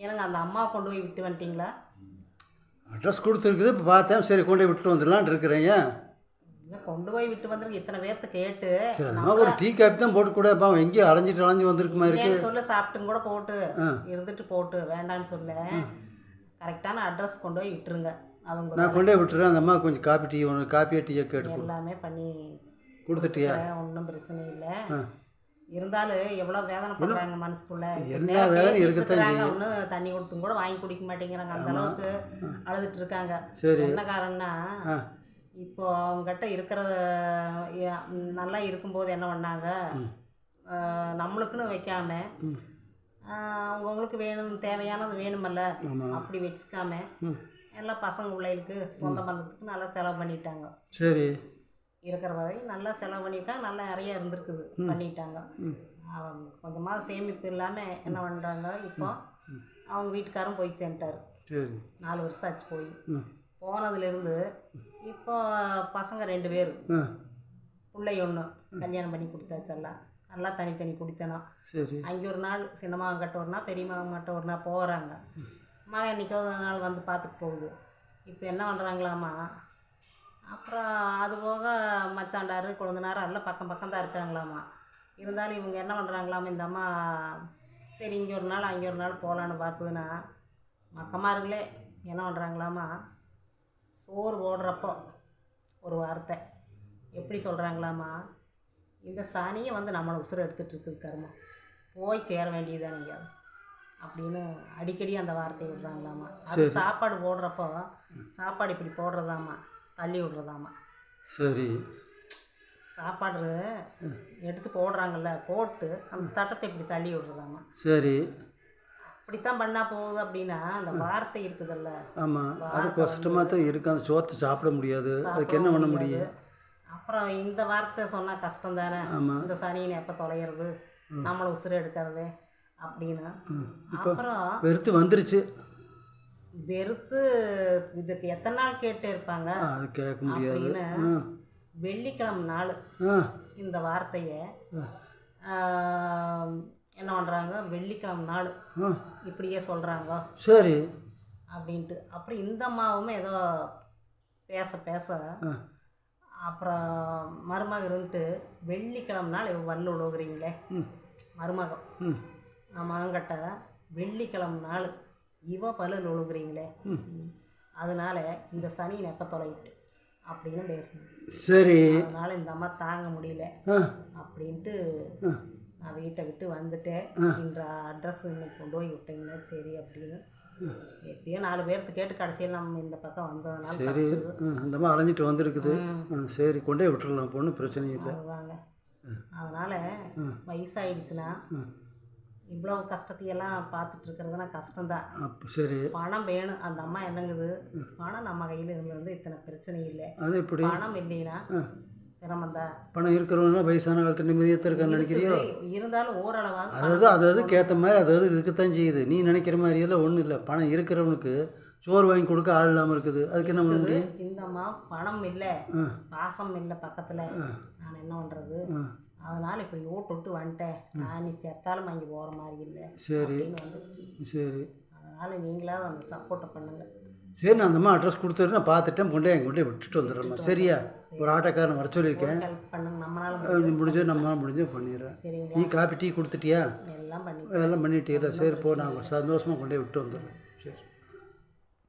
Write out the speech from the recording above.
ஏனுங்க அந்த அம்மா கொண்டு போய் விட்டு வந்துட்டீங்களா? அட்ரஸ் கொடுத்துருக்குது. இப்போ பார்த்தேன், சரி கொண்டு போய் விட்டு வந்துடலான்னு இருக்கிறேன். ஏன் இல்லை கொண்டு போய் விட்டு வந்துருங்க. இத்தனை பேர்த்த கேட்டு சரி, அதனால் ஒரு டீ காப்பி தான் போட்டு கூட. அப்போ எங்கேயோ அலைஞ்சு வந்திருக்குமா இருக்கு. சொல்ல சாப்பிட்டுங்க கூட போட்டு இருந்துட்டு போட்டு வேண்டான்னு சொல்ல. கரெக்டான அட்ரஸ் கொண்டு போய் விட்டுருங்க. அவங்க நான் கொண்டு போய் விட்டுறேன். அந்த அம்மா கொஞ்சம் காப்பி டீ ஒன்று காப்பியாக டீயை கேட்டு எல்லாமே பண்ணி கொடுத்துட்டியா? ஒன்றும் பிரச்சனை இல்லை. இருந்தாலும் எவ்வளோ வேதனை பண்ணுறாங்க மனசுக்குள்ள. எல்லா வேதனையும் இருக்கத்தான். ஒன்று தண்ணி கொடுத்தும் கூட வாங்கி குடிக்க மாட்டேங்கிறாங்க. அந்த அளவுக்கு அழுதுட்டு இருக்காங்க. சரி, என்ன காரணம்னா இப்போ அவங்ககிட்ட இருக்கிற நல்லா இருக்கும்போது என்ன பண்ணாங்க, நம்மளுக்குன்னு வைக்காம அவங்கவுங்களுக்கு வேணும் தேவையானது வேணுமல்ல அப்படி வச்சுக்காம எல்லாம் பசங்க பிள்ளைகளுக்கு சொந்த பந்தத்துக்கு நல்லா செலவு பண்ணிட்டாங்க. சரி, இருக்கிற வரையும் நல்லா செலவு பண்ணிட்டாங்க. நல்லா நிறைய இருந்திருக்குது பண்ணிட்டாங்க. கொஞ்சமாக சேமிப்பு இல்லாமல் என்ன பண்ணுறாங்க, இப்போ அவங்க வீட்டுக்காரும் போய் சேர்ந்துட்டார். 4 வருஷம் ஆச்சு போய். போனதுலேருந்து இப்போ பசங்க 2 பேர், பிள்ளை 1 கல்யாணம் பண்ணி கொடுத்தாச்செல்லாம். நல்லா தனித்தனி குடித்தனம். அங்கே ஒரு நாள் சின்னமாவங்கிட்ட ஒரு நாள் பெரியமாவங்கிட்ட ஒரு நாள் போகிறாங்க. மகன் என்றைக்காவது ஒரு நாள் வந்து பார்த்துட்டு போகுது. இப்போ என்ன பண்ணுறாங்களாமா, அப்புறம் அது போக மச்சாண்டார் கொழுந்தனார் எல்லாம் பக்கம் பக்கம் தான் இருக்காங்களாமா. இருந்தாலும் இவங்க என்ன பண்ணுறாங்களாமா, இந்த அம்மா சரி இங்கே ஒரு நாள் அங்கே ஒரு நாள் போகலான்னு பார்த்ததுன்னா மக்கமார்களே என்ன பண்ணுறாங்களாமா, சோறு போடுறப்போ ஒரு வார்த்தை எப்படி சொல்கிறாங்களாமா, இந்த சனியை வந்து நம்மளை உசுரை எடுத்துகிட்டு இருக்குது கருமம், போய் சேர வேண்டியதுதானுங்க அப்படின்னு அடிக்கடி அந்த வார்த்தையை விடுறாங்களாமா. அது சாப்பாடு போடுறப்போ சாப்பாடு இப்படி போடுறதாமா, தள்ளி விடுறதாமா. சரி, சாப்பாடு எடுத்து போடுறாங்கல்ல, போட்டு அந்த தட்டத்தை இப்படி தள்ளி விடுறதாமா. சரி, அப்படித்தான் பண்ணால் போகுது அப்படின்னா அந்த வார்த்தை இருக்குதுல்ல. ஆமாம், அது கஷ்டமாக தான் இருக்குது. அந்த சோத்தை சாப்பிட முடியாது, அதுக்கு என்ன பண்ண முடியும். அப்புறம் இந்த வார்த்தை சொன்னால் கஷ்டம் தானே. இந்த சனியை எப்போ தொலைகிறது, நம்மளை உசுரை எடுக்கிறது அப்படின்னு. அப்புறம் வெறுத்து வந்துருச்சு. வெறுத்து இதுக்கு எத்தனை நாள் கேட்டு இருப்பாங்க, அது கேட்க முடியாது. வெள்ளிக்கிழமை நாள் இந்த வார்த்தையை என்ன பண்ணுறாங்க, வெள்ளிக்கிழமை நாள் இப்படியே சொல்கிறாங்க. சரி அப்படின்ட்டு. அப்புறம் இந்த அம்மாவும் ஏதோ பேச பேச அப்புறம் மருமக இருந்துட்டு வெள்ளிக்கிழமை நாள் வல்ல உழுவுறீங்களே மருமகம் மகன்கிட்ட, வெள்ளிக்கிழமை நாள் இவ பல்லில் உழுகுறீங்களே அதனால இந்த சனி எப்போ தொலைவிட்டு அப்படின்னு பேசணும். சரி, அதனால் இந்த அம்மா தாங்க முடியல அப்படின்ட்டு நான் வீட்டை விட்டு வந்துட்டேன். இந்த அட்ரஸ் இன்னைக்கு கொண்டு போய் விட்டீங்கன்னா சரி அப்படின்னு. எப்படியோ 4 பேர்த்து கேட்டு கடைசியில் நம்ம இந்த பக்கம் வந்ததுனால சரி அந்த மாதிரி அலைஞ்சிட்டு வந்திருக்குது. சரி கொண்டே விட்டுறலாம், பொண்ணு பிரச்சனை இல்லை. அதுதாங்க. அதனால் வயசாகிடுச்சுன்னா இவ்வளோ கஷ்டத்தையெல்லாம் பார்த்துட்டு இருக்கிறதுனா கஷ்டம்தான். சரி, பணம் வேணும். அந்த அம்மா என்னங்குது, பணம் நம்ம கையில் இருந்து இத்தனை பிரச்சனை இல்லை. அது எப்படி பணம் இல்லைன்னா சிரமந்தான். பணம் இருக்கிறவங்க வயசான காலத்தில் நிம்மதியாக இருக்கான்னு நினைக்கிறியோ? இருந்தாலும் ஓரளவாக அதாவது ஏற்ற மாதிரி அதாவது இருக்கத்தான் செய்யுது. நீ நினைக்கிற மாதிரியெல்லாம் ஒன்றும் இல்லை. பணம் இருக்கிறவனுக்கு சோறு வாங்கி கொடுக்க ஆள் இல்லாமல் இருக்குது. அதுக்கு என்ன பண்ண முடியும்? இந்த அம்மா பணம் இல்லை, பாசம் இல்லை பக்கத்தில், நான் என்ன பண்ணுறது, அதனால் இப்படி விட்டு வந்துட்டேன். நான் நீ செத்தாலும் அங்கே போகிற மாதிரி இல்லை. சரி வந்துடுச்சு. சரி, அதனால் நீங்களாவது அந்த சப்போர்ட்டை பண்ணுங்கள். சரி, நான் அந்த அம்மா அட்ரஸ் கொடுத்துட்டு நான் பார்த்துட்டேன், கொண்டே விட்டுட்டு வந்துடுறேம்மா. சரியா? ஒரு ஆட்டோக்காரன் வர சொல்லியிருக்கேன். நம்மளால் முடிஞ்சு பண்ணிடுறேன். நீ காப்பி டீ கொடுத்துட்டியா? எல்லாம் பண்ணிட்டீங்களா? சரி போ, நான் சந்தோஷமாக கொண்டே விட்டு வந்துடுறேன். சரி.